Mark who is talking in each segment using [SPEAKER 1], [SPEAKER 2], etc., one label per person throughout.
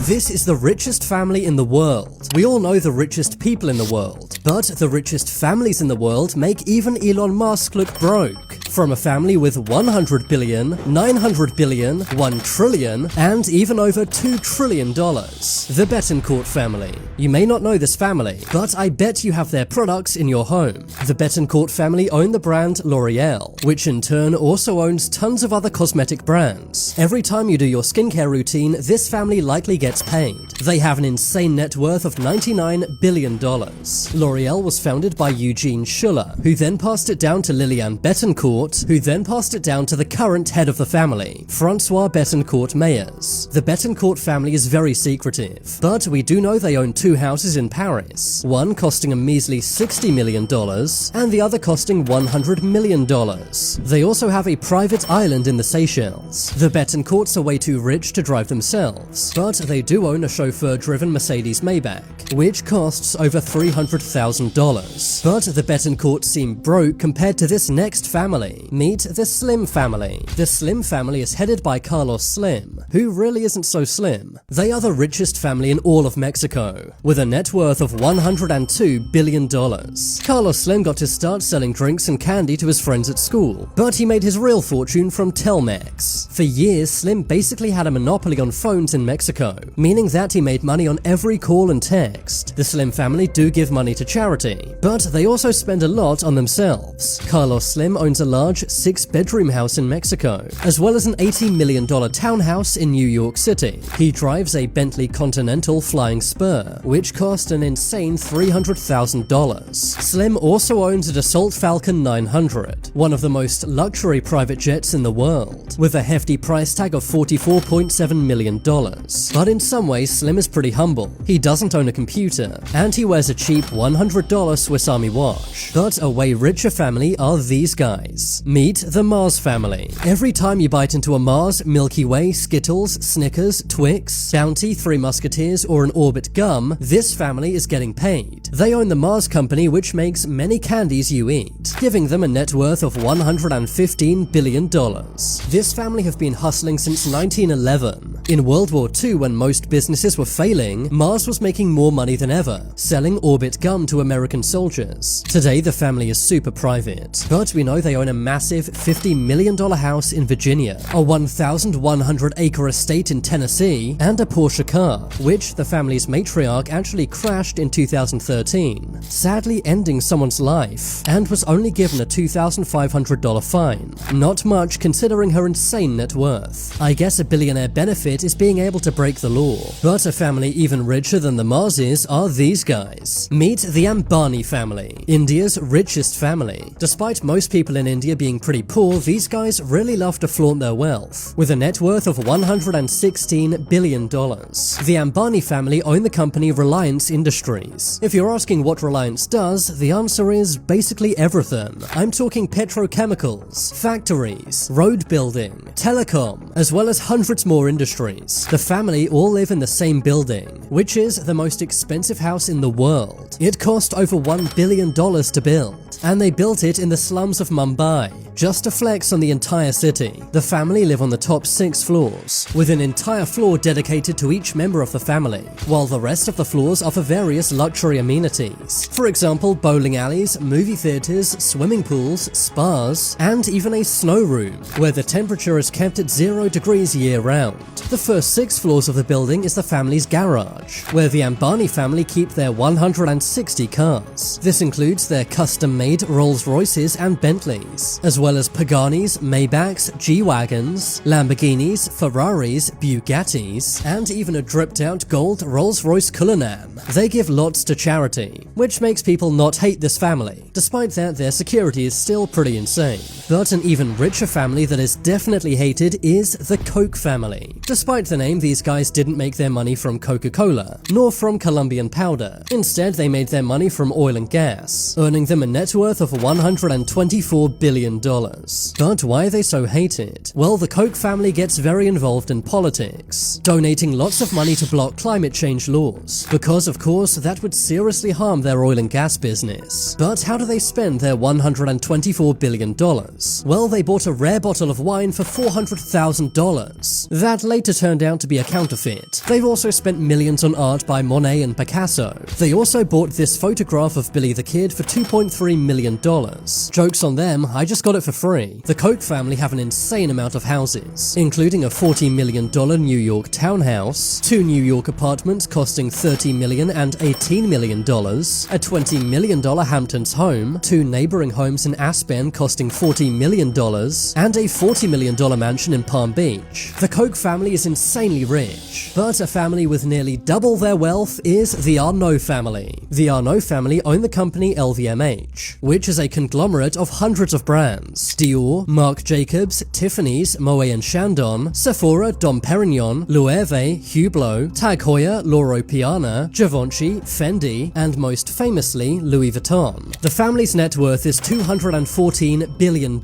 [SPEAKER 1] This is the richest family in the world. We all know the richest people in the world, but the richest families in the world make even Elon Musk look broke. From a family with 100 billion, 900 billion, 1 trillion, and even over $2 trillion. The Betancourt family. You may not know this family, but I bet you have their products in your home. The Betancourt family own the brand L'Oreal, which in turn also owns tons of other cosmetic brands. Every time you do your skincare routine, this family likely gets paid. They have an insane net worth of $99 billion. L'Oreal was founded by Eugene Schuller, who then passed it down to Liliane Betancourt, who then passed it down to the current head of the family, Francois Betancourt-Meyers. The Betancourt family is very secretive, but we do know they own 2 houses in Paris, one costing a measly $60 million and the other costing $100 million. They also have a private island in the Seychelles. The Betancourts are way too rich to drive themselves, but they do own a chauffeur-driven Mercedes Maybach, which costs over $300,000. But the Betancourts seem broke compared to this next family. Meet the Slim family. The Slim family is headed by Carlos Slim, who really isn't so slim. They are the richest family in all of Mexico, with a net worth of $102 billion. Carlos Slim got his start selling drinks and candy to his friends at school, but he made his real fortune from Telmex. For years, Slim basically had a monopoly on phones in Mexico, meaning that he made money on every call and text. The Slim family do give money to charity, but they also spend a lot on themselves. Carlos Slim owns a large 6-bedroom house in Mexico, as well as an $80 million townhouse in New York City. He drives a Bentley Continental Flying Spur, which cost an insane $300,000. Slim also owns a Dassault Falcon 900, one of the most luxury private jets in the world, with a hefty price tag of $44.7 million. But in some ways, Slim is pretty humble. He doesn't own a computer, and he wears a cheap $100 Swiss Army watch. But a way richer family are these guys. Meet the Mars family. Every time you bite into a Mars, Milky Way, Skittles, Snickers, Twix, Bounty, Three Musketeers, or an Orbit gum, this family is getting paid. They own the Mars company, which makes many candies you eat, giving them a net worth of $115 billion. This family have been hustling since 1911. In World War II, when most businesses were failing, Mars was making more money than ever, selling Orbit gum to American soldiers. Today, the family is super private, but we know they own a massive $50 million house in Virginia, a 1,100-acre estate in Tennessee, and a Porsche car, which the family's matriarch actually crashed in 2013, sadly ending someone's life, and was only given a $2,500 fine. Not much considering her insane net worth. I guess a billionaire benefit is being able to break the law. But a family even richer than the Marses are these guys. Meet the Ambani family, India's richest family. Despite most people in India being pretty poor, these guys really love to flaunt their wealth, with a net worth of $116 billion. The Ambani family own the company Reliance Industries. If you're asking what Reliance does, the answer is basically everything. I'm talking petrochemicals, factories, road building, telecom, as well as hundreds more industries. The family all live in the same building, which is the most expensive house in the world. It cost over $1 billion to build, and they built it in the slums of Mumbai. Just to flex on the entire city, the family live on the top 6 floors, with an entire floor dedicated to each member of the family, while the rest of the floors offer various luxury amenities. For example, bowling alleys, movie theaters, swimming pools, spas, and even a snow room, where the temperature is kept at 0 degrees year-round. The first 6 floors of the building is the family's garage, where the Ambani family keep their 160 cars. This includes their custom-made Rolls-Royces and Bentleys, as well as Paganis, Maybachs, G-Wagons, Lamborghinis, Ferraris, Bugattis, and even a dripped-out gold Rolls-Royce Cullinan. They give lots to charity, which makes people not hate this family, despite that their security is still pretty insane. But an even richer family that is definitely hated is the Koch family. Despite the name, these guys didn't make their money from Coca-Cola, nor from Colombian powder. Instead, they made their money from oil and gas, earning them a net net worth of $124 billion. But why are they so hated? Well, the Koch family gets very involved in politics, donating lots of money to block climate change laws, because of course that would seriously harm their oil and gas business. But how do they spend their $124 billion? Well, they bought a rare bottle of wine for $400,000. That later turned out to be a counterfeit. They've also spent millions on art by Monet and Picasso. They also bought this photograph of Billy the Kid for $2.3 million. Joke's on them, I just got it for free. The Koch family have an insane amount of houses, including a $40 million New York townhouse, 2 New York apartments costing $30 million and $18 million, a $20 million Hamptons home, 2 neighboring homes in Aspen costing $40 million, and a $40 million mansion in Palm Beach. The Koch family is insanely rich, but a family with nearly double their wealth is the Arnault family. The Arnault family own the company LVMH, which is a conglomerate of hundreds of brands: Dior, Marc Jacobs, Tiffany's, Moet & Chandon, Sephora, Dom Perignon, Loewe, Hublot, Tag Heuer, Loro Piana, Givenchy, Fendi, and most famously, Louis Vuitton. The family's net worth is $214 billion.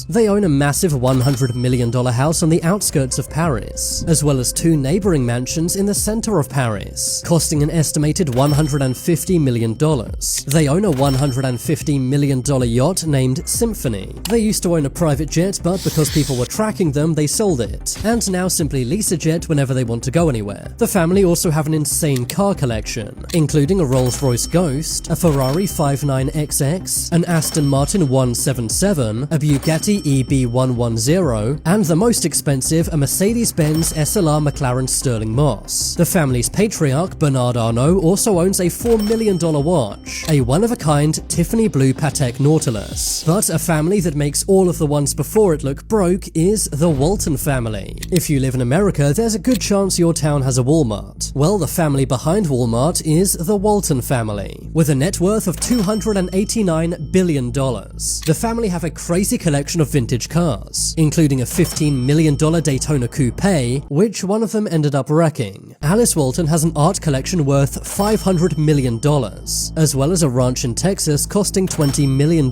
[SPEAKER 1] They own a massive $100 million house on the outskirts of Paris, as well as 2 neighboring mansions in the center of Paris, costing an estimated $150 million. They own a $150 million yacht named Symphony. They used to own a private jet, but because people were tracking them, they sold it, and now simply lease a jet whenever they want to go anywhere. The family also have an insane car collection, including a Rolls-Royce Ghost, a Ferrari 59XX, an Aston Martin 177, a Bugatti EB110, and the most expensive, a Mercedes-Benz SLR McLaren Sterling Moss. The family's patriarch, Bernard Arnault, also owns a $4 million watch, a one-of-a-kind Tiffany blue Patek Nautilus. But a family that makes all of the ones before it look broke is the Walton family. If you live in America, there's a good chance your town has a Walmart. Well, the family behind Walmart is the Walton family, with a net worth of $289 billion. The family have a crazy collection of vintage cars, including a $15 million Daytona Coupe, which one of them ended up wrecking. Alice Walton has an art collection worth $500 million, as well as a ranch in Texas costing $20 million.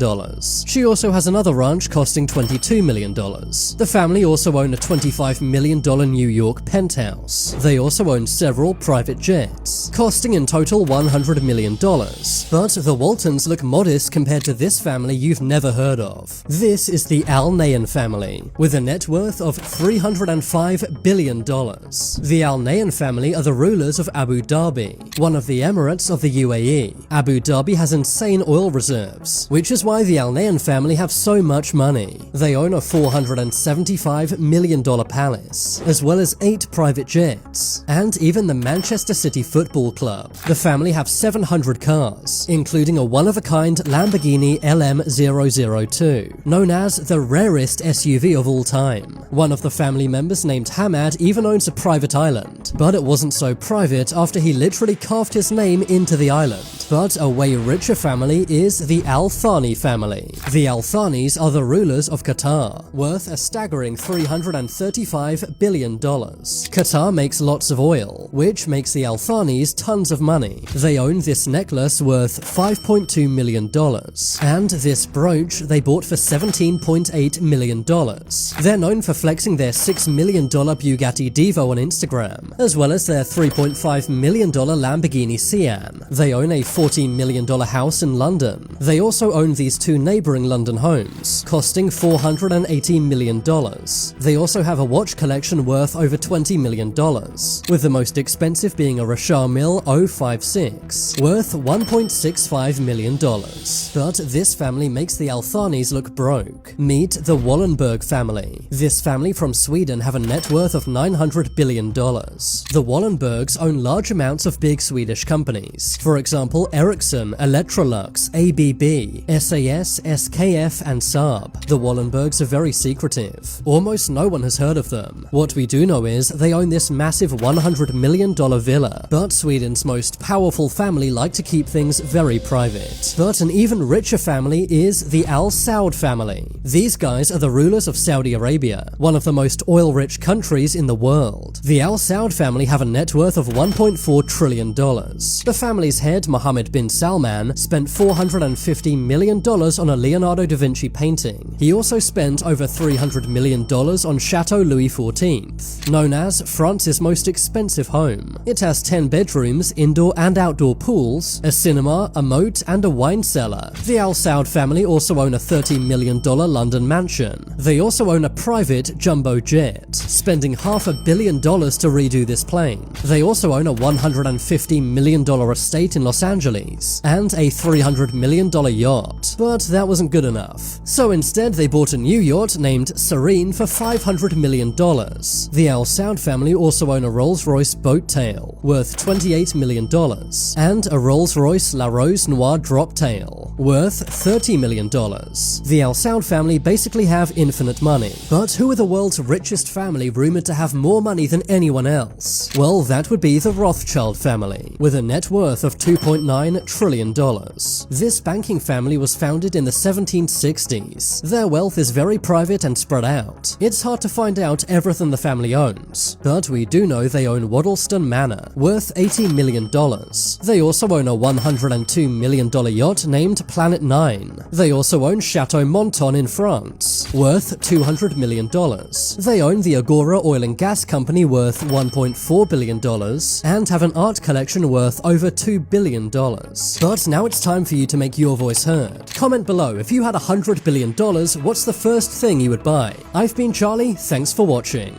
[SPEAKER 1] She also has another ranch costing $22 million. The family also own a $25 million New York penthouse. They also own several private jets, costing in total $100 million. But the Waltons look modest compared to this family you've never heard of. This is the Al Nahyan family, with a net worth of $305 billion. The Al Nahyan family are the rulers of Abu Dhabi, one of the Emirates of the UAE. Abu Dhabi has insane oil reserves, which is why the Al Nahyan family have so much money. They own a $475 million palace, as well as 8 private jets, and even the Manchester City Football Club. The family have 700 cars, including a one-of-a-kind Lamborghini LM002, known as the rarest SUV of all time. One of the family members named Hamad even owns a private island, but it wasn't so private after he literally carved his name into the island. But a way richer family is the Al Thani family. The Al Thanis are the rulers of Qatar, worth a staggering $335 billion. Qatar makes lots of oil, which makes the Al Thanis tons of money. They own this necklace worth $5.2 million, and this brooch they bought for $17.8 million. They're known for flexing their $6 million Bugatti Divo on Instagram, as well as their $3.5 million Lamborghini Sian. They own a $14 million house in London. They also own these 2 neighboring London homes, costing $480 million. They also have a watch collection worth over $20 million, with the most expensive being a Richard Mille 056, worth $1.65 million. But this family makes the Al Thanis look broke. Meet the Wallenberg family. This family from Sweden have a net worth of $900 billion. The Wallenbergs own large amounts of big Swedish companies. For example, Ericsson, Electrolux, ABB, SAS, SKF, and Saab. The Wallenbergs are very secretive. Almost no one has heard of them. What we do know is they own this massive $100 million villa, but Sweden's most powerful family like to keep things very private. But an even richer family is the Al Saud family. These guys are the rulers of Saudi Arabia, one of the most oil-rich countries in the world. The Al Saud family have a net worth of $1.4 trillion. The family's head, Mohammed Mohammed bin Salman spent $450 million on a Leonardo da Vinci painting. He also spent over $300 million on Chateau Louis XIV, known as France's most expensive home. It has 10 bedrooms, indoor and outdoor pools, a cinema, a moat, and a wine cellar. The Al Saud family also own a $30 million London mansion. They also own a private jumbo jet, spending $500 million to redo this plane. They also own a $150 million estate in Los Angeles, and a $300 million yacht. But that wasn't good enough. So instead they bought a new yacht named Serene for $500 million. The Al Saud family also own a Rolls-Royce boat tail, worth $28 million, and a Rolls-Royce La Rose Noire drop tail, worth $30 million. The Al Saud family basically have infinite money. But who are the world's richest family rumored to have more money than anyone else? Well, that would be the Rothschild family, with a net worth of $2.9 trillion. This banking family was founded in the 1760s. Their wealth is very private and spread out. It's hard to find out everything the family owns, but we do know they own Waddleston Manor, worth $80 million. They also own a $102 million yacht named Planet 9. They also own Chateau Monton in France, worth $200 million. They own the Agora Oil and Gas Company, worth $1.4 billion, and have an art collection worth over $2 billion. But now it's time for you to make your voice heard. Comment below, if you had $100 billion, what's the first thing you would buy? I've been Charlie, thanks for watching.